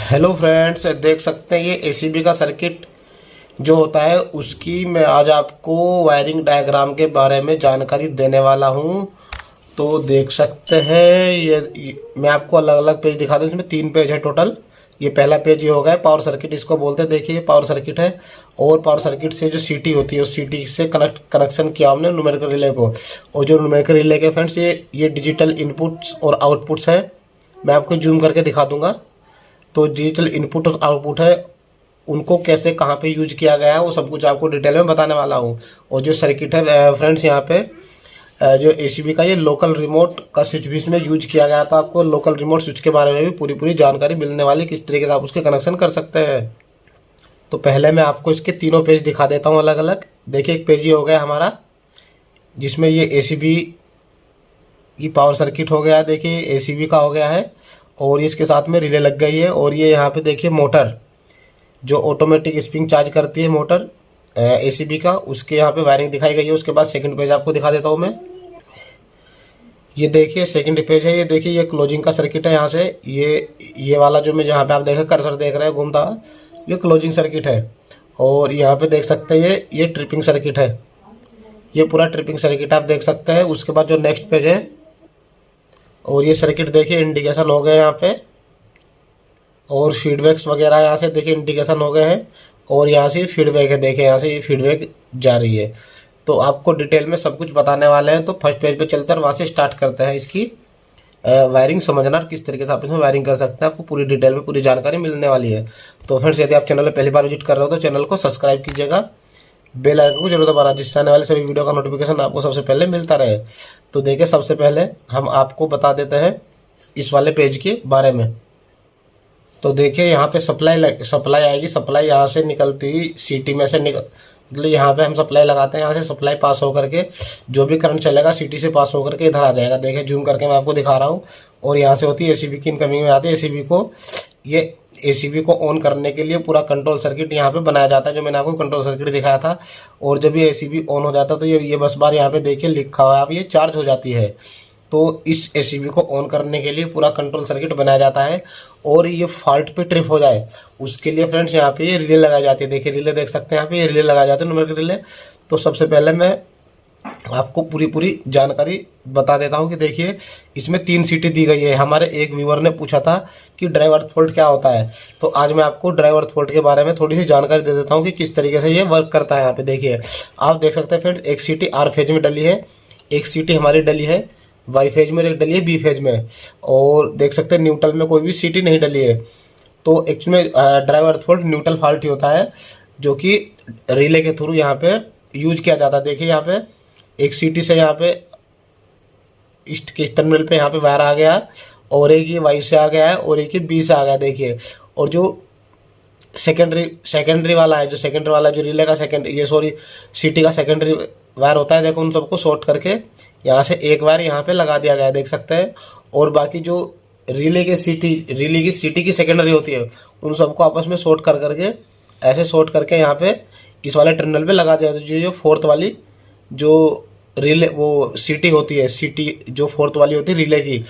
Hello friends, देख सकते हैं ये एसीबी का सर्किट जो होता है उसकी मैं आज आपको वायरिंग डायग्राम के बारे में जानकारी देने वाला हूँ। तो देख सकते हैं मैं आपको अलग अलग पेज दिखा दूँ। इसमें 3 पेज है टोटल। ये पहला पेज ये हो गया पावर सर्किट, इसको बोलते हैं। देखिए ये पावर सर्किट है और पावर सर्किट से जो सीटी होती है उस सीटी से कनेक्शन किया हमने न्यूमेरिकल रिले को। और जो न्यूमेरिकल रिले के फ्रेंड्स ये डिजिटल इनपुट्स और आउटपुट्स है। मैं आपको जूम करके दिखा दूंगा। तो डिजिटल इनपुट और आउटपुट है, उनको कैसे कहाँ पे यूज किया गया है वो सब कुछ आपको डिटेल में बताने वाला हूँ। और जो सर्किट है फ्रेंड्स, यहाँ पे जो एसीबी का ये लोकल रिमोट का स्विच भी इसमें यूज किया गया था। आपको लोकल रिमोट स्विच के बारे में भी पूरी जानकारी मिलने वाली, किस तरीके से आप उसके कनेक्शन कर सकते हैं। तो पहले मैं आपको इसके तीनों पेज दिखा देता हूँ अलग अलग। देखिए एक पेज ये हो गया हमारा जिसमें ये एसीबी की पावर सर्किट हो गया। देखिए एसीबी का हो गया है और इसके साथ में रिले लग गई है। और ये यहाँ पे देखिए मोटर जो ऑटोमेटिक स्प्रिंग चार्ज करती है मोटर एसीबी का, उसके यहाँ पे वायरिंग दिखाई गई है। उसके बाद सेकंड पेज आपको दिखा देता हूँ मैं। ये देखिए सेकंड पेज है। ये देखिए ये क्लोजिंग का सर्किट है। यहाँ से ये वाला जो मैं जहाँ पे आप देखें कर्सर देख रहे हैं घूमता हुआ, ये क्लोजिंग सर्किट है। और यहाँ पे देख सकते हैं ये ट्रिपिंग सर्किट है। ये पूरा ट्रिपिंग सर्किट आप देख सकते हैं। उसके बाद जो नेक्स्ट पेज है और ये सर्किट देखिए इंडिकेशन हो गए यहाँ पे, और फीडबैक्स वगैरह यहाँ से देखिए इंडिकेशन हो गए हैं। और यहाँ से फीडबैक है, देखिए यहाँ से ये फीडबैक जा रही है। तो आपको डिटेल में सब कुछ बताने वाले हैं। तो फर्स्ट पेज पे चलते हैं और वहाँ से स्टार्ट करते हैं इसकी वायरिंग समझना, किस तरीके से आप इसमें वायरिंग कर सकते हैं। आपको पूरी डिटेल में पूरी जानकारी मिलने वाली है। तो फ्रेंड्स, यदि आप चैनल में पहली बार विजिट कर रहे हो तो चैनल को सब्सक्राइब कीजिएगा, बेल आइकन को जरूर दबाना, जिससे आने वाले सभी वीडियो का नोटिफिकेशन आपको सबसे पहले मिलता रहे। तो देखिए सबसे पहले हम आपको बता देते हैं इस वाले पेज के बारे में। तो देखिए यहाँ पे सप्लाई आएगी। सप्लाई यहाँ से निकलती हुई सीटी में से मतलब यहाँ पे हम सप्लाई लगाते हैं, यहाँ से सप्लाई पास होकर के जो भी करंट चलेगा सीटी से पास होकर के इधर आ जाएगा। देखिए जूम करके मैं आपको दिखा रहा हूँ। और यहाँ से होती है एसीबी की इनकमिंग में आती है। एसीबी को ऑन करने के लिए पूरा कंट्रोल सर्किट यहाँ पे बनाया जाता है, जो मैंने आपको कंट्रोल सर्किट दिखाया था। और जब ये एसीबी ऑन हो जाता है तो ये बस बार यहाँ पे देखिए लिखा हुआ है, अब ये चार्ज हो जाती है। तो इस एसीबी को ऑन करने के लिए पूरा कंट्रोल सर्किट बनाया जाता है। और ये फॉल्ट पे ट्रिप हो जाए उसके लिए फ्रेंड्स यहाँ पे ये रिले लगाई जाती है। देखिए रिले देख सकते हैं, यहाँ पे ये रिले लगाए जाते हैं, न्यूमेरिकल रिले। तो सबसे पहले मैं आपको पूरी जानकारी बता देता हूँ कि देखिए इसमें 3 सीटी दी गई है। हमारे एक व्यूअर ने पूछा था कि ड्राइव अर्थ फॉल्ट क्या होता है। तो आज मैं आपको ड्राइव अर्थ फॉल्ट के बारे में थोड़ी सी जानकारी दे देता हूँ कि किस तरीके से ये वर्क करता है। यहाँ पे देखिए आप देख सकते हैं फ्रेंड्स, एक सीटी आर फेज में डली है, एक सीटी हमारी डली है वाई फेज में, एक डली है बी फेज में। और देख सकते हैं न्यूट्रल में कोई भी सीटी नहीं डली है। तो एक्चुअली में drive earth fault neutral fault ही होता है, जो कि रिले के थ्रू यहाँ पे यूज किया जाता है। देखिए यहाँ पे एक सीटी से यहाँ पे ईस्ट के टर्मिनल पे यहाँ पे वायर आ गया, और एक ये वाई से आ गया है और एक ये बी से आ गया। देखिए और जो सेकेंडरी वाला है, जो रिले का सीटी का सेकेंडरी वायर होता है, देखो उन सबको शॉर्ट करके यहाँ से एक वायर यहाँ पे लगा दिया गया है, देख सकते हैं। और बाकी जो रिले की सीटी की सेकेंडरी होती है उन सबको आपस में शॉर्ट करके ऐसे शॉर्ट करके यहाँ पे इस वाले टर्मिनल पे लगा दिया। तो जो फोर्थ वाली जो रिले वो सीटी होती है, सीटी जो फोर्थ वाली होती है रिले की,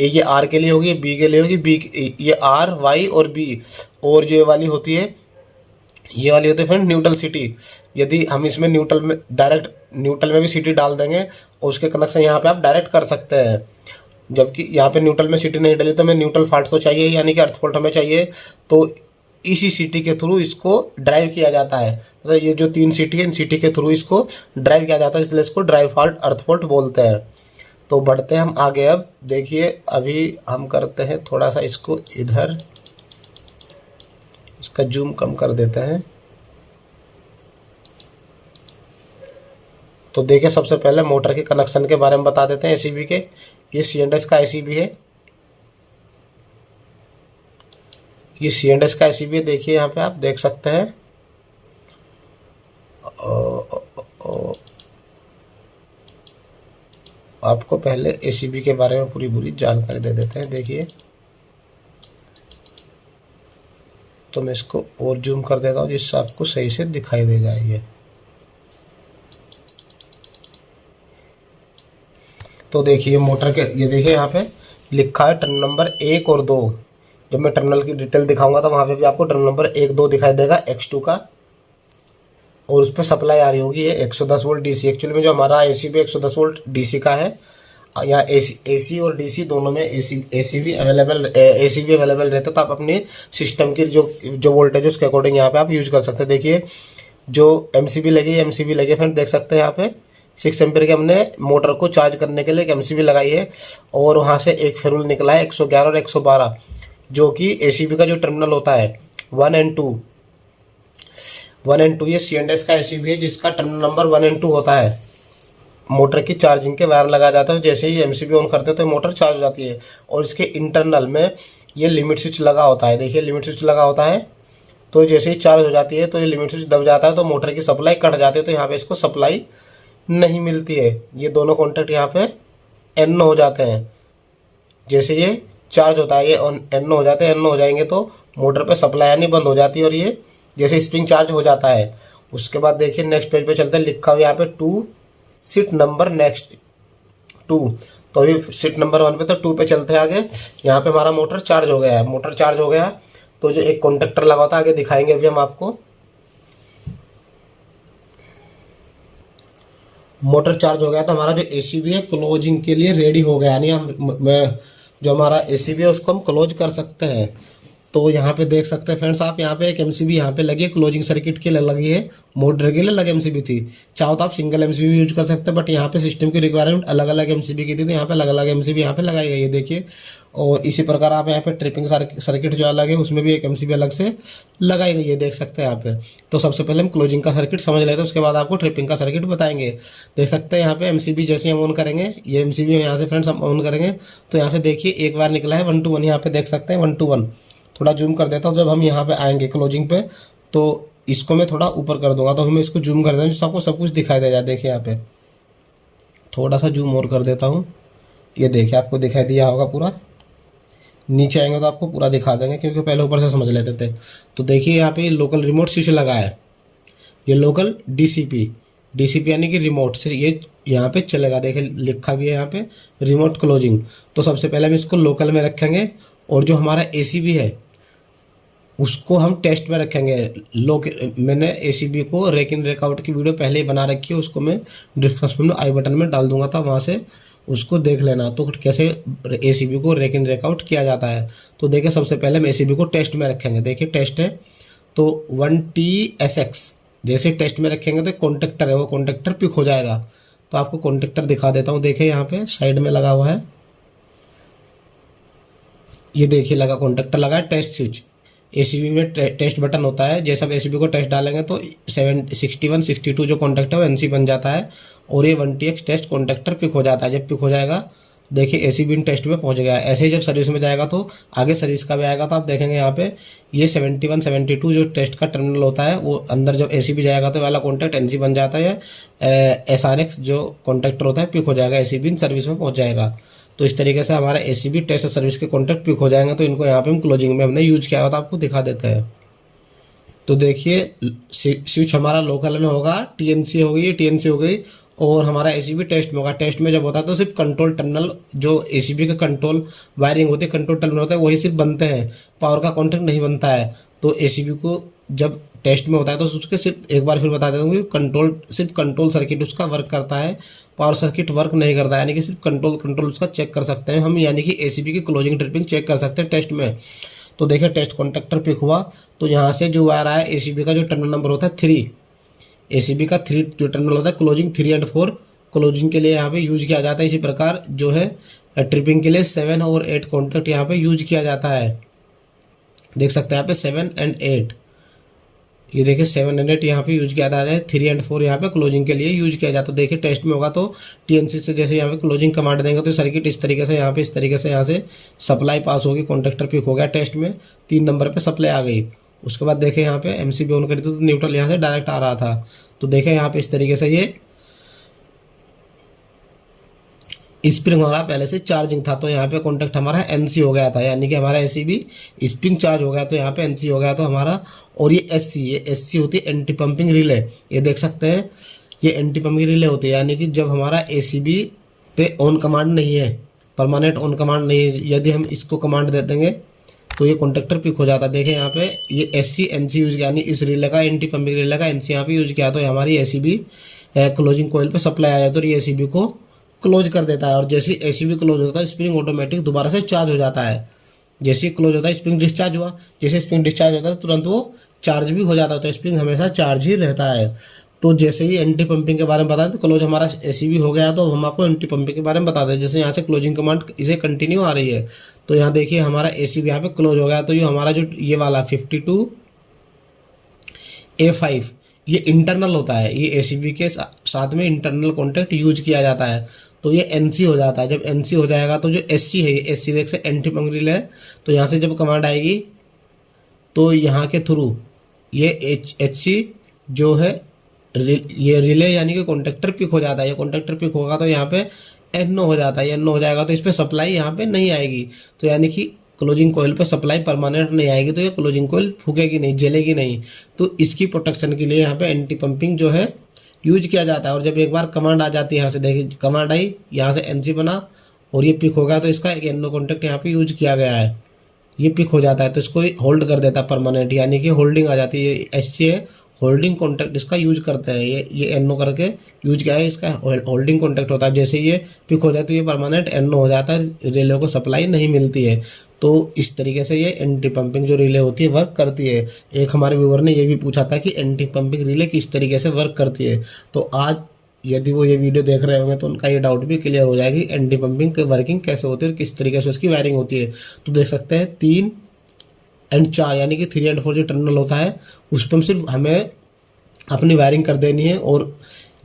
ये आर के लिए होगी, बी के लिए होगी, ये आर वाई और बी। और जो ये वाली होती है फ्रेंड न्यूट्रल सीटी। यदि हम इसमें डायरेक्ट न्यूट्रल में भी सीटी डाल देंगे और उसके कनेक्शन यहाँ पे आप डायरेक्ट कर सकते हैं। जबकि यहाँ पे न्यूट्रल में सीटी नहीं डली तो हमें न्यूट्रल फॉल्ट तो चाहिए, यानी कि अर्थ फॉल्ट हमें चाहिए। तो इसी सीटी के थ्रू इसको ड्राइव किया जाता है। मतलब ये जो 3 सीटी है, इन सीटी के थ्रू इसको ड्राइव किया जाता है, इसलिए इसको ड्राइव फॉल्ट अर्थ फॉल्ट बोलते हैं। तो बढ़ते हैं हम आगे। अब देखिए अभी हम करते हैं थोड़ा सा इसको इधर, इसका जूम कम कर देते हैं। तो देखिए सबसे पहले मोटर के कनेक्शन के बारे में बता देते हैं एसीबी के। ये C&S का एसीबी है, ये C&S का एसीबी है। देखिए यहाँ पे आप देख सकते हैं। आपको पहले एसीबी के बारे में पूरी जानकारी दे देते हैं। देखिए तो मैं इसको और जूम कर देता हूँ जिससे आपको सही से दिखाई दे जाएगी। तो देखिए मोटर के ये देखिए यहाँ पे लिखा है टर्न नंबर 1 और 2। जब मैं टर्मिनल की डिटेल दिखाऊंगा तो वहाँ पे भी आपको टर्मिनल नंबर 1 2 दिखाई देगा X2 का, और उस पर सप्लाई आ रही होगी ये 110 वोल्ट डीसी। एक्चुअली में जो हमारा एसी भी 110 वोल्ट डीसी का है। यहाँ एसी और डीसी दोनों में एसी भी अवेलेबल रहता है, तो आप अपने सिस्टम की जो वोल्टेज है उसके अकॉर्डिंग यहाँ पे आप यूज कर सकते हैं। देखिए जो एमसीबी लगी फ्रेंड, देख सकते हैं यहाँ पे 6 एम्पीयर के हमने मोटर को चार्ज करने के लिए एक एमसीबी लगाई है, और वहाँ से एक फेरुल निकला है 111 और 112, जो कि एसीबी का जो टर्मिनल होता है 1 एंड 2 ये C&S का एसीबी है, जिसका टर्मिनल नंबर 1 एंड 2 होता है। मोटर की चार्जिंग के वायर लगा जाता है, जैसे ही एमसीबी ऑन करते हैं तो मोटर चार्ज हो जाती है। और इसके इंटरनल में ये लिमिट स्विच लगा होता है। देखिए लिमिट स्विच लगा होता है, तो जैसे ही चार्ज हो जाती है तो ये लिमिट स्विच दब जाता है, तो मोटर की सप्लाई कट जाती है, तो यहाँ पे इसको सप्लाई नहीं मिलती है। ये दोनों कॉन्टैक्ट यहाँ पे एन हो जाते हैं। जैसे ये चार्ज होता है ये एन हो जाते हैं, एन हो जाएंगे तो मोटर पे सप्लाई आनी बंद हो जाती है, और ये जैसे स्प्रिंग चार्ज हो जाता है। उसके बाद देखिए नेक्स्ट पेज पे चलते हैं, लिखा हुआ यहाँ पे 2 सीट नंबर नेक्स्ट 2। तो अभी सीट नंबर 1 पे, तो 2 पे चलते हैं आगे। यहाँ पे हमारा मोटर चार्ज हो गया है, तो जो एक कॉन्टेक्टर लगा होता है आगे दिखाएंगे अभी हम आपको। मोटर चार्ज हो गया तो हमारा जो एसीबी है क्लोजिंग के लिए रेडी हो गया, यानी हम जो हमारा एसीबी है उसको हम क्लोज कर सकते हैं। तो यहाँ पे देख सकते हैं फ्रेंड्स आप, यहाँ पे एक एमसीबी यहाँ पे लगी है, क्लोजिंग सर्किट के लिए लगी है, मोटर के लिए अलग एमसीबी थी। चाहो तो आप सिंगल एमसीबी यूज कर सकते हैं, बट यहाँ पे सिस्टम की रिक्वायरमेंट अलग अलग एमसीबी की थी, तो यहाँ पे अलग अलग एमसीबी यहाँ पे लगाई गई है, देखिए। और इसी प्रकार आप यहाँ पे ट्रिपिंग सर्किट जो अलग है उसमें भी एक एमसीबी अलग से लगाई गई है, देख सकते हैं यहाँ पे। तो सबसे पहले हम क्लोजिंग का सर्किट समझ लेते हैं, उसके बाद आपको ट्रिपिंग का सर्किट बताएंगे। देख सकते हैं यहाँ पे एमसीबी जैसे हम ऑन करेंगे, ये एमसीबी यहाँ से फ्रेंड्स हम ऑन करेंगे तो यहाँ से देखिए एक बार निकला है 1 to 1, यहाँ पे देख सकते हैं 1 to 1। थोड़ा जूम कर देता हूँ, जब हम यहाँ पे आएंगे क्लोजिंग पे तो इसको मैं थोड़ा ऊपर कर दूंगा, तो हमें इसको जूम कर देता हूँ, आपको सब कुछ दिखाई दे जाए। देखिए यहाँ पे थोड़ा सा जूम और कर देता हूँ, ये देखिए आपको दिखाई दिया होगा पूरा। नीचे आएंगे तो आपको पूरा दिखा देंगे, क्योंकि पहले ऊपर से समझ लेते थे। तो देखिए यहाँ पे लोकल रिमोट स्विच लगा है, ये लोकल डीसीपी यानी कि रिमोट से ये यहाँ पे चलेगा। देखिए लिखा भी है यहाँ पे रिमोट क्लोजिंग। तो सबसे पहले हम इसको लोकल में रखेंगे, और जो हमारा एसीबी है उसको हम टेस्ट में रखेंगे। मैंने एसीबी को रेक इन रेक आउट की वीडियो पहले ही बना रखी है, उसको मैं डिस्क्रिप्शन में आई बटन में डाल दूंगा, था वहाँ से उसको देख लेना तो कैसे एसीबी को रेक इन रेक आउट किया जाता है। तो देखिए सबसे पहले हम एसीबी को टेस्ट में रखेंगे। देखिए टेस्ट है तो 1TSX जैसे टेस्ट में रखेंगे तो कॉन्टेक्टर है, वो कॉन्टेक्टर पिक हो जाएगा। तो आपको कॉन्टेक्टर दिखा देता हूँ, देखिए यहाँ पे साइड में लगा हुआ है, ये देखिए लगा कॉन्टेक्टर लगा है। टेस्ट स्विच एसीबी में टेस्ट बटन होता है, जैसे आप एसीबी को टेस्ट डालेंगे तो 61 62 जो कॉन्टेक्ट है वो एनसी बन जाता है, और ये 1TX टेस्ट कॉन्टेक्टर पिक हो जाता है। जब पिक हो जाएगा देखिए एसीबी टेस्ट में पहुंच गया। ऐसे ही जब सर्विस में जाएगा तो आगे सर्विस का भी आएगा, तो आप देखेंगे यहाँ पे ये 71 72 जो टेस्ट का टर्मिनल होता है वो अंदर जब एसीबी जाएगा तो वाला कॉन्टैक्ट एनसी बन जाता है। SRX जो कॉन्टैक्टर होता है पिक हो जाएगा, एसीबी सर्विस में पहुंच जाएगा। तो इस तरीके से हमारा एसीबी टेस्ट सर्विस के कॉन्टैक्ट पिक हो जाएंगे। तो इनको यहाँ पे हम क्लोजिंग में हमने यूज किया हुआ था, आपको दिखा देते हैं। तो देखिए स्विच हमारा लोकल में होगा, टीएनसी हो गई, और हमारा एसीबी टेस्ट में होगा। टेस्ट में जब होता है तो सिर्फ कंट्रोल टर्मिनल जो एसीबी का कंट्रोल वायरिंग होती है, कंट्रोल टर्मिनल होता है, वही सिर्फ बनते हैं, पावर का कॉन्टैक्ट नहीं बनता है। तो एसीबी को जब टेस्ट में होता है तो उसके सिर्फ एक बार फिर बता देता हूँ कि सिर्फ कंट्रोल सर्किट उसका वर्क करता है, पावर सर्किट वर्क नहीं करता है, यानी कि सिर्फ कंट्रोल उसका चेक कर सकते हैं हम, यानी कि एसीबी की क्लोजिंग ट्रिपिंग चेक कर सकते हैं टेस्ट में। तो देखिए टेस्ट कॉन्टैक्टर पिक हुआ, तो यहाँ से जो वायर आया एसीबी का जो टर्मिनल नंबर होता है 3, एसीबी का 3 जो टर्मिनल होता है क्लोजिंग 3 और 4 क्लोजिंग के लिए यहाँ पे यूज किया जाता है। इसी प्रकार जो है ट्रिपिंग के लिए 7 और 8 कॉन्टैक्ट यहाँ पे यूज किया जाता है। देख सकते हैं यहाँ पे 7 और 8, ये देखिए 7 और 8 यहाँ पे यूज किया जाता है। 3 और 4 यहाँ पे क्लोजिंग के लिए यूज किया जाता है। देखिए टेस्ट में होगा तो टीएनसी से जैसे यहाँ पे क्लोजिंग कमांड देंगे तो सर्किट इस तरीके से यहाँ पे इस तरीके से यहाँ से सप्लाई पास होगी, कॉन्टैक्टर पिक हो गया, टेस्ट में 3 नंबर पे सप्लाई आ गई। उसके बाद देखें यहाँ पे एमसीबी ऑन करी तो न्यूट्रल यहाँ से डायरेक्ट आ रहा था। तो देखें यहाँ पे इस तरीके से ये स्प्रिंग हमारा पहले से चार्जिंग था, तो यहाँ पे कॉन्टैक्ट हमारा एनसी हो गया था, यानी कि हमारा एसीबी स्प्रिंग चार्ज हो गया तो यहाँ पे एनसी हो गया तो हमारा। और ये एससी होती है एंटी पंपिंग रिले, ये देख सकते हैं ये एंटी पंपिंग रिले होती है, यानी कि जब हमारा एसीबी पे ऑन कमांड नहीं है, परमानेंट ऑन कमांड नहीं है, यदि हम इसको कमांड दे देंगे तो ये कॉन्टेक्टर पिक हो जाता है। देखें यहाँ पे ये एससी एनसी यूज किया, यानी इस रिले का एंटी पंपिंग रिले का एनसी यहाँ पे यूज किया, तो हमारी एसीबी क्लोजिंग कोयल पे सप्लाई आ जाता है और ये एसीबी को क्लोज कर देता है। और जैसे एसीबी क्लोज होता है स्प्रिंग ऑटोमेटिक दोबारा से चार्ज हो जाता है। जैसे क्लोज होता है स्प्रिंग डिस्चार्ज हुआ, जैसे स्प्रिंग डिस्चार्ज होता है तुरंत वो चार्ज भी हो जाता है, तो स्प्रिंग हमेशा चार्ज ही रहता है। तो जैसे ही एंटी पंपिंग के बारे में बताएं तो क्लोज हमारा एसीबी हो गया, तो हम आपको एंटी पंपिंग के बारे में बता दें। जैसे यहाँ से क्लोजिंग कमांड इसे कंटिन्यू आ रही है, तो यहाँ देखिए हमारा एसीबी यहाँ पे क्लोज हो गया। तो ये हमारा जो ये वाला 52A5 ये इंटरनल होता है, ये एसीबी के साथ में इंटरनल कॉन्टैक्ट यूज किया जाता है, तो ये एनसी हो जाता है। जब एनसी हो जाएगा तो जो एससी है, एससी देख से एंटी पंपिंग रिले है, तो यहाँ से जब कमांड आएगी तो यहाँ के थ्रू ये एचसी जो है ये रिले यानी कि कॉन्टेक्टर पिक हो जाता है। ये कॉन्टेक्टर पिक होगा तो यहाँ पे एनओ हो जाता है, एनओ हो जाएगा तो इस पर सप्लाई यहाँ पे नहीं आएगी, तो यानी कि क्लोजिंग कोयल पे सप्लाई परमानेंट नहीं आएगी, तो ये क्लोजिंग कोयल फूकेगी नहीं, जलेगी नहीं। तो इसकी प्रोटेक्शन के लिए यहाँ पे एंटी पंपिंग जो है यूज किया जाता है। और जब एक बार कमांड आ जाती है, यहाँ से देखिए कमांड आई, यहाँ से एनसी बना और ये पिक हो गया, तो इसका एक एनओ कॉन्टेक्ट यहाँ पे यूज किया गया है, ये पिक हो जाता है, तो इसको होल्ड कर देता है परमानेंट, यानी कि होल्डिंग आ जाती है। ये एससी है, होल्डिंग कॉन्टैक्ट इसका यूज करते हैं, ये एनओ करके यूज किया है, इसका होल्डिंग कॉन्टैक्ट होता है। जैसे ये पिक हो जाती है परमानेंट एनओ हो जाता है, रिले को सप्लाई नहीं मिलती है। तो इस तरीके से ये एंटी पंपिंग जो रिले होती है वर्क करती है। एक हमारे व्यूअर ने ये भी पूछा था कि एंटी पंपिंग रिले किस तरीके से वर्क करती है, तो आज यदि वो ये वीडियो देख रहे होंगे तो उनका ये डाउट भी क्लियर हो जाएगी एंटी पंपिंग की वर्किंग कैसे होती है और किस तरीके से उसकी वायरिंग होती है। तो देख सकते हैं 3 और 4 यानी कि 3 और 4 जो टर्मिनल होता है उस पर सिर्फ हमें अपनी वायरिंग कर देनी है, और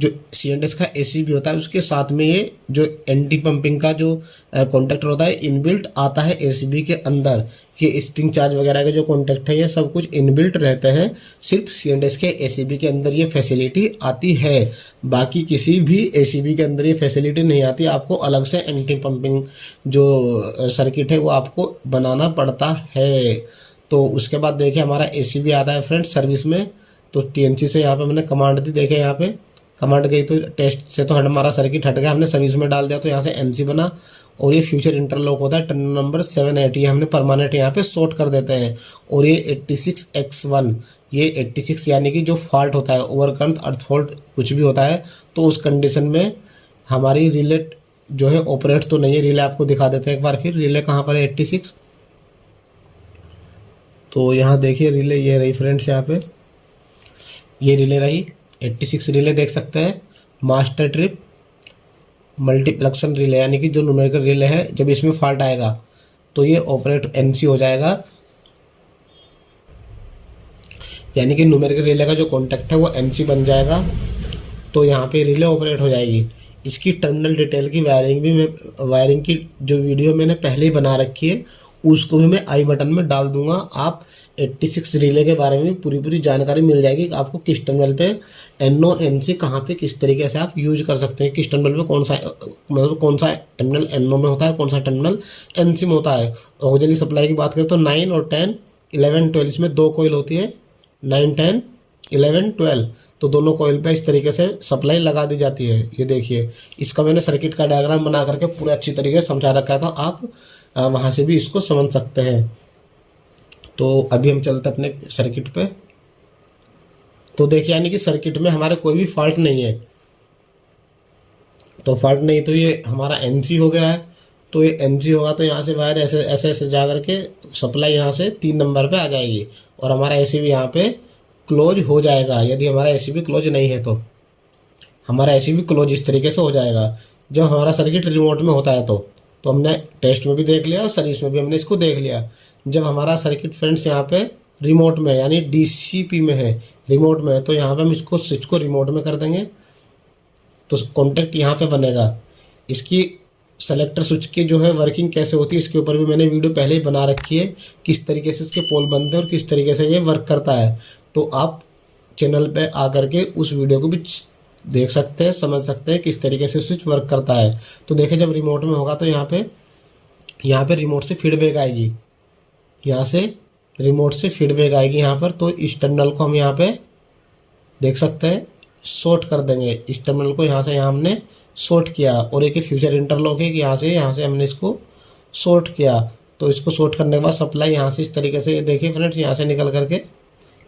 जो CNS का एसीबी होता है उसके साथ में ये जो एंटी पंपिंग का जो कॉन्टैक्टर होता है इनबिल्ट आता है एसीबी के अंदर। ये स्प्रिंग चार्ज वगैरह के जो कॉन्टैक्ट है ये सब कुछ इनबिल्ट रहते हैं, सिर्फ CNS के एसीबी के अंदर ये फैसिलिटी आती है, बाकी किसी भी एसीबी के अंदर ये फैसिलिटी नहीं आती। आपको अलग से एंटी पंपिंग जो सर्किट है वो आपको बनाना पड़ता है। तो उसके बाद देखिए हमारा एसीबी आता है फ्रेंड्स सर्विस में, तो TNC से यहाँ पे मैंने कमांड दी, देखे यहाँ पे कमांड गई तो टेस्ट से तो हमारा सर्किट हट गया, हमने सर्विस में डाल दिया तो यहाँ से NC बना, और ये फ्यूचर इंटरलॉक होता है टर्मिनल नंबर 780, ये हमने परमानेंट यहाँ पे शॉर्ट कर देते हैं। और ये 86X1 ये 86 यानी कि जो फॉल्ट होता है ओवरकरंट अर्थ फॉल्ट कुछ भी होता है, तो उस कंडीशन में हमारी रिले जो है ऑपरेट तो नहीं है। रिले आपको दिखा देते हैं एक बार फिर, रिले कहाँ पर है 86, तो यहाँ देखिए रिले ये रही फ्रेंड्स, यहाँ पे ये रिले रही 86 रिले देख सकते हैं, मास्टर ट्रिप मल्टीप्लेक्शन रिले यानी कि जो न्यूमेरिकल रिले है, जब इसमें फॉल्ट आएगा तो ये ऑपरेट NC हो जाएगा, यानी कि न्यूमेरिकल रिले का जो कॉन्टैक्ट है वो NC बन जाएगा, तो यहाँ पे रिले ऑपरेट हो जाएगी। इसकी टर्मिनल डिटेल की वायरिंग की जो वीडियो मैंने पहले ही बना रखी है उसको भी मैं आई बटन में डाल दूंगा। आप 86 रिले के बारे में पूरी जानकारी मिल जाएगी कि आपको किस टर्मिनल पे NO NC कहाँ पे किस तरीके से आप यूज कर सकते हैं, किस टर्मिनल पे कौन सा मतलब कौन सा टर्मिनल NO में होता है, कौन सा टर्मिनल NC में होता है। ऑक्सिलरी सप्लाई की बात करें तो 9 और 10 11 12 इसमें 2 कोयल होती है, 9 10 11 12, तो दोनों कोयल पे इस तरीके से सप्लाई लगा दी जाती है। ये देखिए इसका मैंने सर्किट का डायग्राम बना करके पूरा अच्छी तरीके से समझा रखा था, आप वहाँ से भी इसको समझ सकते हैं। तो अभी हम चलते अपने सर्किट पे, तो देखिए यानी कि सर्किट में हमारे कोई भी फॉल्ट नहीं है, तो फॉल्ट नहीं तो ये हमारा NC हो गया है। तो ये NC होगा तो यहाँ से वायर ऐसे जा करके सप्लाई यहाँ से 3 नंबर पे आ जाएगी और हमारा ACB यहाँ पे क्लोज हो जाएगा। यदि हमारा ACB क्लोज नहीं है तो हमारा ACB क्लोज इस तरीके से हो जाएगा। जब हमारा सर्किट रिमोट में होता है तो हमने टेस्ट में भी देख लिया और सर्विस में भी हमने इसको देख लिया। जब हमारा सर्किट फ्रेंड्स यहाँ पे रिमोट में यानी DCP में है, रिमोट में है, तो यहाँ पे हम इसको स्विच को रिमोट में कर देंगे तो कॉन्टेक्ट यहाँ पे बनेगा। इसकी सेलेक्टर स्विच की जो है वर्किंग कैसे होती है इसके ऊपर भी मैंने वीडियो पहले ही बना रखी है, किस तरीके से इसके पोल बनते हैं और किस तरीके से ये वर्क करता है। तो आप चैनल पे आकर के उस वीडियो को भी देख सकते हैं, समझ सकते हैं किस तरीके से स्विच वर्क करता है। तो देखिए जब रिमोट में होगा तो यहाँ पे रिमोट से फीडबैक आएगी, यहाँ से रिमोट से फीडबैक आएगी यहाँ पर। तो इस टर्मिनल को हम यहाँ पे देख सकते हैं शॉर्ट कर देंगे। इस टर्मिनल को यहाँ से यहाँ हमने शॉर्ट किया और एक फ्यूचर इंटरलॉक है कि यहाँ से हमने इसको शॉर्ट किया। तो इसको शॉर्ट करने के बाद सप्लाई यहाँ से इस तरीके से, ये देखिए फ्रेंड्स, यहाँ से निकल करके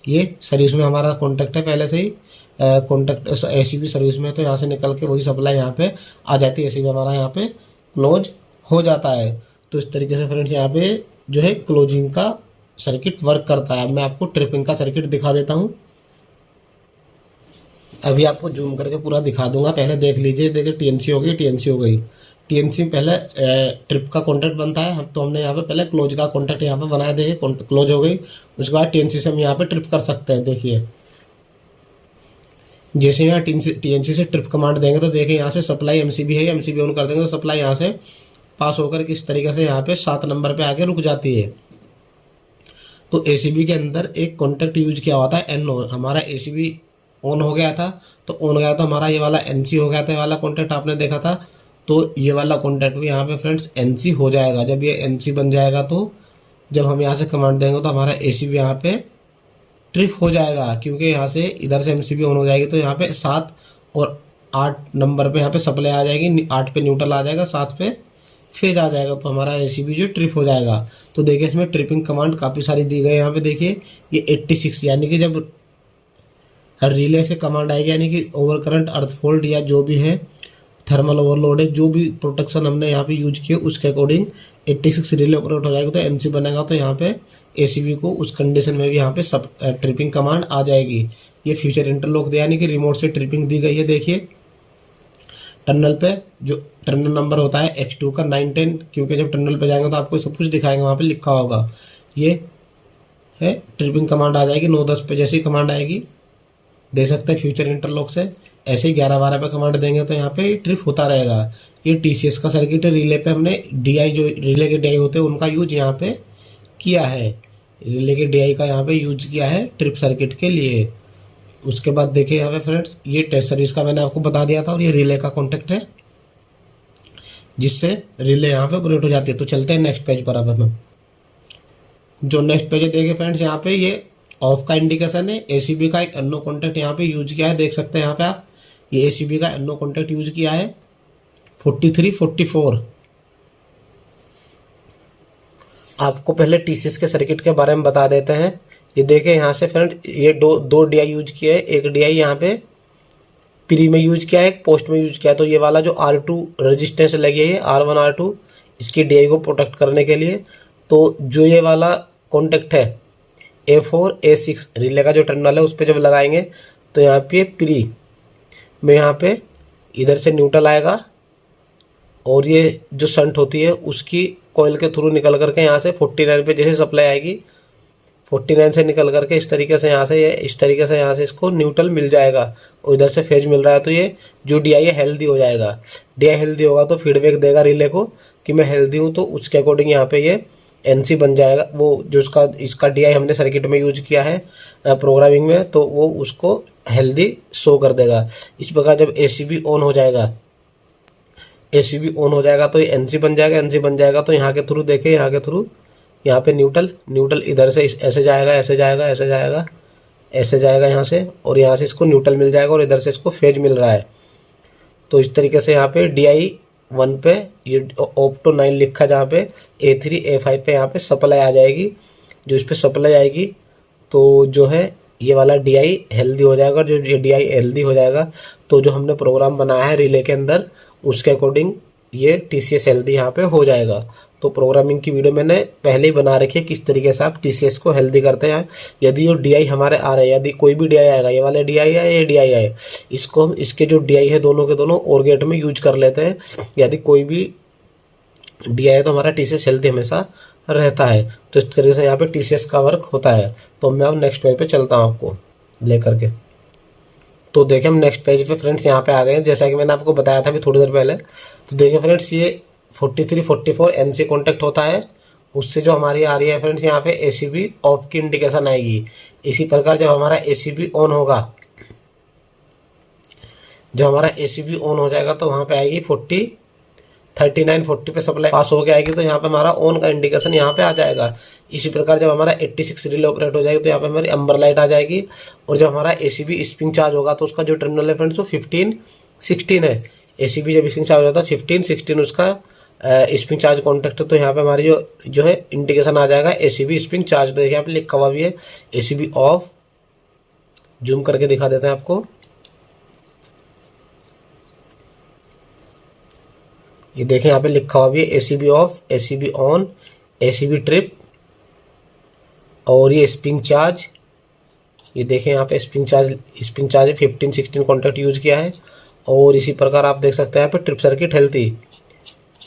ये सर्विस में हमारा कॉन्टैक्ट है पहले से ही, कॉन्टैक्ट एसीबी सर्विस में, तो यहाँ से निकल के वही सप्लाई यहाँ पे आ जाती है, एसीबी हमारा यहाँ पे क्लोज हो जाता है। तो इस तरीके से फ्रेंड्स यहाँ पे जो है क्लोजिंग का सर्किट वर्क करता है। अब मैं आपको ट्रिपिंग का सर्किट दिखा देता हूँ। अभी आपको जूम करके पूरा दिखा दूंगा, पहले देख लीजिए। देखिए टीएनसी हो गई, टीएनसी हो गई। टीएनसी पहले ट्रिप का कॉन्टैक्ट बनता है, तो हमने यहाँ पे पहले क्लोज का कॉन्टैक्ट यहाँ पे बनाया, देखिए क्लोज हो गई। उसके बाद टीएनसी से हम यहाँ पे ट्रिप कर सकते हैं। देखिए जैसे यहाँ टीएनसी से ट्रिप कमांड देंगे तो देखिए यहाँ से सप्लाई एमसीबी है, एमसीबी ऑन कर देंगे तो सप्लाई यहाँ से पास होकर किस तरीके से यहाँ पे 7 नंबर पे आके रुक जाती है। तो एसीबी के अंदर एक कॉन्टैक्ट यूज किया हुआ था एनओ, हमारा एसीबी ऑन हो गया था, तो ऑन गया तो हमारा ये वाला एनसी हो गया था, ये वाला कॉन्टैक्ट आपने देखा था। तो ये वाला कॉन्टैक्ट भी यहाँ पे फ्रेंड्स एनसी हो जाएगा। जब ये एनसी बन जाएगा तो जब हम यहाँ से कमांड देंगे तो हमारा एसीबी यहाँ पे ट्रिप हो जाएगा, क्योंकि यहाँ से इधर से एमसीबी ऑन हो जाएगी तो यहाँ पे 7 और 8 नंबर पे यहाँ पे सप्लाई आ जाएगी, 8 पे न्यूट्रल आ जाएगा, 7 पे फेज आ जाएगा, तो हमारा एसीबी जो ट्रिप हो जाएगा। तो देखिए इसमें ट्रिपिंग कमांड काफ़ी सारी दी गई। यहाँ पे देखिए ये 86, यानी कि जब रिले से कमांड आएगी, यानी कि ओवर करंट, अर्थ फोल्ड या जो भी है, थर्मल ओवरलोड है, जो भी प्रोटेक्शन हमने यहाँ पे यूज किया उसके अकॉर्डिंग 86 रिले ऑपरेट हो जाएगा, तो एनसी बनेगा। तो यहाँ पे एसीबी को उस कंडीशन में भी यहाँ पे सब ट्रिपिंग कमांड आ जाएगी। ये फ्यूचर इंटरलॉक दिया, यानी कि रिमोट से ट्रिपिंग दी गई है। देखिए टर्मिनल पे जो टर्मिनल नंबर होता है X2 का 910, क्योंकि जब टर्मिनल पे जाएंगे तो आपको सब कुछ दिखाएंगे, वहाँ पे लिखा होगा। ये है ट्रिपिंग कमांड आ जाएगी 9-10 पे, जैसी कमांड आएगी दे सकते हैं फ्यूचर इंटरलॉक से। ऐसे ही 11-12 पे कमांड देंगे तो यहाँ पे ट्रिप होता रहेगा। ये टीसीएस का सर्किट है। रिले पे हमने डीआई, जो रिले के डीआई होते हैं उनका यूज यहाँ पे किया है, रिले के डीआई का यहाँ पे यूज किया है ट्रिप सर्किट के लिए। उसके बाद देखिए यहाँ पे फ्रेंड्स ये टेस्ट सर्विस का मैंने आपको बता दिया था, और ये रिले का कॉन्टैक्ट है जिससे रिले यहाँ पे ऑपरेट हो जाती है। तो चलते हैं नेक्स्ट पेज पर। अब हम जो नेक्स्ट पेज है देखिए फ्रेंड्स, यहाँ पे ये ऑफ का इंडिकेशन है। एसीबी का एक अन्नो कॉन्टैक्ट यहाँ पे यूज किया है, देख सकते हैं यहाँ पे आप, ये एसीबी का अन्नो कॉन्टैक्ट यूज किया है 43-44। आपको पहले टीसीएस के सर्किट के बारे में बता देते हैं। ये देखें यहाँ से फ्रेंड, ये दो डीआई यूज किए हैं। एक डीआई यहाँ पे प्री में यूज किया है, एक पोस्ट में यूज किया है। तो ये वाला जो R2 रजिस्टेंस लगी है, R1 R2, इसकी डीआई को प्रोटेक्ट करने के लिए। तो जो ये वाला कॉन्टैक्ट है A4 A6 रिले का जो टर्मिनल है उस पर जब लगाएंगे तो यहाँ पे प्री में यहाँ पे इधर से न्यूट्रल आएगा, और ये जो शंट होती है उसकी कॉइल के थ्रू निकल करके यहाँ से 49 पे जैसे सप्लाई आएगी, 49 से निकल करके इस तरीके से यहाँ से ये इस तरीके से यहाँ से इसको न्यूट्रल मिल जाएगा, और इधर से फेज मिल रहा है। तो ये जो डीआई है हेल्दी हो जाएगा। डीआई हेल्दी होगा तो फीडबैक देगा रिले को कि मैं हेल्दी हूँ, तो उसके अकॉर्डिंग यहाँ पे ये एनसी बन जाएगा। वो जो इसका डीआई हमने सर्किट में यूज किया है प्रोग्रामिंग में, तो वो उसको हेल्दी शो कर देगा। इस प्रकार जब एसीबी ऑन हो जाएगा, एसीबी ऑन हो जाएगा तो ये एनसी बन जाएगा। एनसी बन जाएगा तो यहाँ के थ्रू देखें, यहाँ के थ्रू यहाँ पे न्यूट्रल इधर से ऐसे जाएगा, ऐसे जाएगा, ऐसे जाएगा, ऐसे जाएगा यहाँ से, और यहाँ से इसको न्यूट्रल मिल जाएगा, और इधर से इसको फेज मिल रहा है। तो इस तरीके से यहाँ पे DI1 पे ये ऑप्टो 9 लिखा, जहाँ पे A3 A5 पे यहाँ पे सप्लाई आ जाएगी। जो इस पर सप्लाई आएगी तो जो है ये वाला DI हेल्दी हो जाएगा। जो ये DI हेल्दी हो जाएगा तो जो हमने प्रोग्राम बनाया है रिले के अंदर उसके अकॉर्डिंग ये TCS हेल्दी यहाँ पे हो जाएगा। तो प्रोग्रामिंग की वीडियो मैंने पहले ही बना रखी है किस तरीके से आप TCS को हेल्दी करते हैं। यदि ये DI हमारे आ रहे हैं, यदि कोई भी DI आएगा, ये वाले DI है, ये DI है, इसको हम इसके जो DI है दोनों के दोनों OR गेट में यूज कर लेते हैं। यदि कोई भी DI है तो हमारा TCS हेल्दी हमेशा रहता है। तो इस तरीके से यहाँ पे TCS का वर्क होता है। तो मैं अब नेक्स्ट पेज पे चलता हूँ आपको लेकर के। तो देखें हम नेक्स्ट पेज पे फ्रेंड्स यहाँ पे आ गए हैं, जैसा कि मैंने आपको बताया था अभी थोड़ी देर पहले। तो देखें फ्रेंड्स, ये 43-44 एनसी कॉन्टैक्ट होता है, उससे जो हमारी आ रही है फ्रेंड्स यहाँ पे एसीबी ऑफ की इंडिकेशन आएगी। इसी प्रकार जब हमारा एसीबी ऑन होगा, जब हमारा एसीबी ऑन हो जाएगा तो वहाँ पे आएगी 39-40 पे सप्लाई पास हो गया आएगी, तो यहाँ पे हमारा ऑन का इंडिकेशन यहाँ पे आ जाएगा। इसी प्रकार जब हमारा 86 रिले ऑपरेट हो जाएगी तो यहाँ पे हमारी अम्बर लाइट आ जाएगी। और जब हमारा एसीबी स्प्रिंग चार्ज होगा तो उसका जो टर्मिनल है फ्रेंड्स वो 15-16 है। एसीबी जब स्प्रिंग चार्ज हो जाता है 15-16 उसका स्प्रिंग चार्ज कॉन्टैक्ट, तो यहाँ पे हमारी जो है इंडिकेशन आ जाएगा ACB स्प्रिंग चार्ज। तो देखिए यहाँ पे लिखा हुआ भी है ACB ऑफ। जूम करके दिखा देते हैं आपको। ये देखें यहाँ पे लिखा हुआ भी है ACB of, ACB on, ACB trip और ये स्प्रिंग चार्ज। ये देखें यहाँ पे स्प्रिंग चार्ज 15-16 कॉन्टैक्ट यूज किया है। और इसी प्रकार आप देख सकते हैं यहाँ पे ट्रिप सर्किट हेल्थी,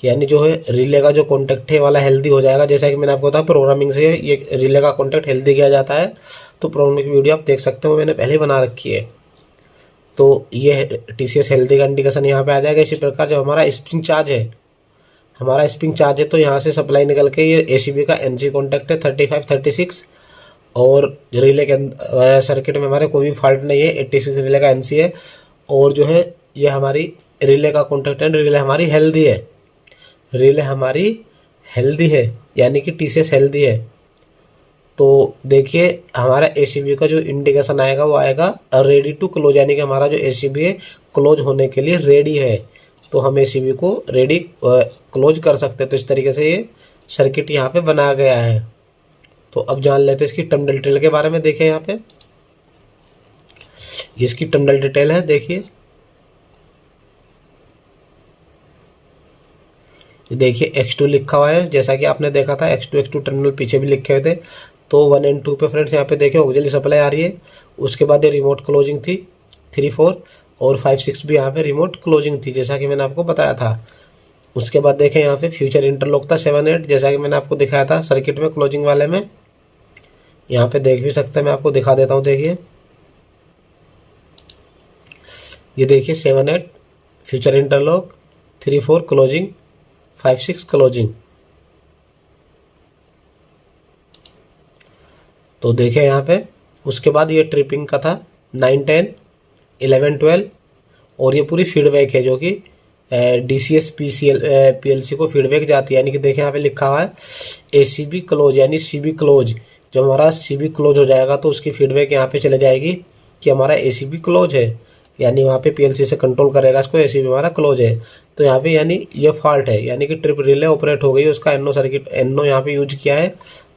यानी जो है रिले का जो कॉन्टैक्ट है वाला हेल्दी हो जाएगा। जैसा कि मैंने आपको बताया प्रोग्रामिंग से ये रिले का कॉन्टैक्ट हेल्दी किया जाता है। तो प्रोग्रामिंग की वीडियो आप देख सकते हो, मैंने पहले ही बना रखी है। तो ये TCS हेल्दी का इंडिकेशन यहाँ पे आ जाएगा। इसी प्रकार जब हमारा स्प्रिंग चार्ज है, तो यहाँ से सप्लाई निकल के ये ACB का NC कॉन्टैक्ट है 35-36 और रिले के सर्किट में हमारे कोई भी फॉल्ट नहीं है। 86 रिले का NC है और जो है ये हमारी रिले का कॉन्टैक्ट है। रिले हमारी हेल्दी है, यानी कि TCS हेल्दी है। तो देखिए हमारा ACB का जो इंडिकेशन आएगा वो आएगा रेडी टू क्लोज, यानी कि हमारा जो ACB है क्लोज होने के लिए रेडी है। तो हम ACB को रेडी क्लोज कर सकते हैं। तो इस तरीके से ये सर्किट यहाँ पे बनाया गया है। तो अब जान लेते हैं इसकी टर्मिनल डिटेल के बारे में। देखें यहाँ पे इसकी टर्मिनल डिटेल है। देखिए देखिए X2 लिखा हुआ है, जैसा कि आपने देखा था X2 टर्मिनल पीछे भी लिखे हुए थे। तो 1 और 2 पे फ्रेंड्स यहाँ पे देखिए ऑक्सिलरी सप्लाई आ रही है। उसके बाद ये रिमोट क्लोजिंग थी 3, 4 और 5, 6 भी यहाँ पे रिमोट क्लोजिंग थी, जैसा कि मैंने आपको बताया था। उसके बाद देखें यहाँ पे फ्यूचर इंटरलॉक था 7, 8, जैसा कि मैंने आपको दिखाया था सर्किट में क्लोजिंग वाले में। यहाँ पे देख भी सकते हैं, मैं आपको दिखा देता हूँ। देखिए ये देखिए 7, 8 फ्यूचर इंटरलॉक, 3, 4 क्लोजिंग, 5, 6 क्लोजिंग। तो देखें यहाँ पे उसके बाद ये ट्रिपिंग का था 9, 10, 11, 12 और ये पूरी फीडबैक है जो कि DCS PLC को फीडबैक जाती है। यानी कि देखें यहाँ पे लिखा हुआ है ACB क्लोज, यानी CB क्लोज। जब हमारा CB क्लोज हो जाएगा तो उसकी फीडबैक यहाँ पे चले जाएगी कि हमारा ACB क्लोज है, यानी वहाँ पे PLC से कंट्रोल करेगा इसको ACB हमारा क्लोज है। तो यहाँ पे यानी ये फॉल्ट है, यानी कि ट्रिप रिले ऑपरेट हो गई है, उसका NO यहाँ पे यूज किया है।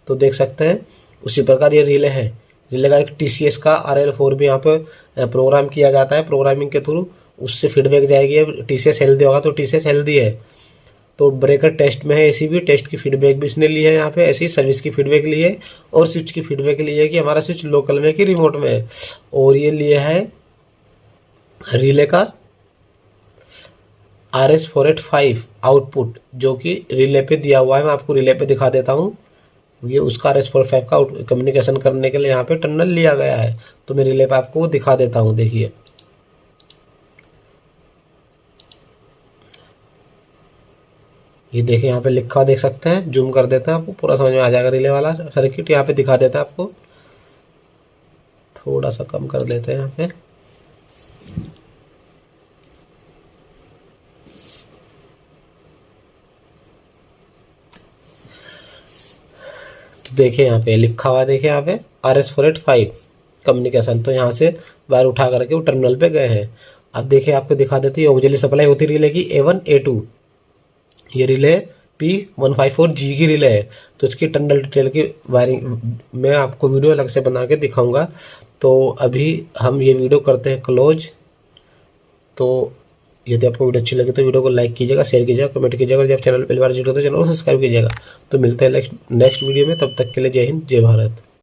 तो देख सकते हैं उसी प्रकार ये रिले है। रिले का एक TCS का RL4 भी यहाँ पे प्रोग्राम किया जाता है, प्रोग्रामिंग के थ्रू उससे फीडबैक जाएगी। TCS हेल्दी होगा तो TCS हेल्दी है। तो ब्रेकर टेस्ट में है ACB, टेस्ट की फीडबैक भी इसने ली है यहाँ पे, ऐसी सर्विस की फीडबैक ली है और स्विच की फीडबैक ली है कि हमारा स्विच लोकल में कि रिमोट में है। और ये लिया है रिले का RS485 आउटपुट, जो कि रिले पे दिया हुआ है। मैं आपको रिले पे दिखा देता हूँ। ये उसका RS485 का कम्युनिकेशन करने के लिए यहाँ पे टर्मिनल लिया गया है। तो मैं रिले पे आपको वो दिखा देता हूँ। देखिए ये देखिए यहाँ पे लिखा देख सकते हैं, जूम कर देते हैं, आपको पूरा समझ में आ जाएगा। रिले वाला सर्किट यहाँ पे दिखा देता है आपको, थोड़ा सा कम कर देते हैं यहाँ पे। तो देखिए यहाँ पे लिखा हुआ है, देखिए यहाँ पे RS485 कम्युनिकेशन। तो यहाँ से वायर उठा करके वो टर्मिनल पे गए हैं। अब देखिए आपको दिखा देती है ऑक्सिलरी सप्लाई होती है रिले की A1, A2। ये रिले P154G की रिले है। तो इसकी टर्मिनल डिटेल की वायरिंग मैं आपको वीडियो अलग से बना के दिखाऊंगा। तो अभी हम ये वीडियो करते हैं क्लोज। तो यदि आपको वीडियो अच्छी लगी तो वीडियो को लाइक कीजिएगा, शेयर कीजिएगा, कमेंट कीजिएगा। जब चैनल पहली बार जुड़े तो चैनल को सब्सक्राइब कीजिएगा। तो मिलते हैं नेक्स्ट वीडियो में, तब तक के लिए जय हिंद, जय भारत।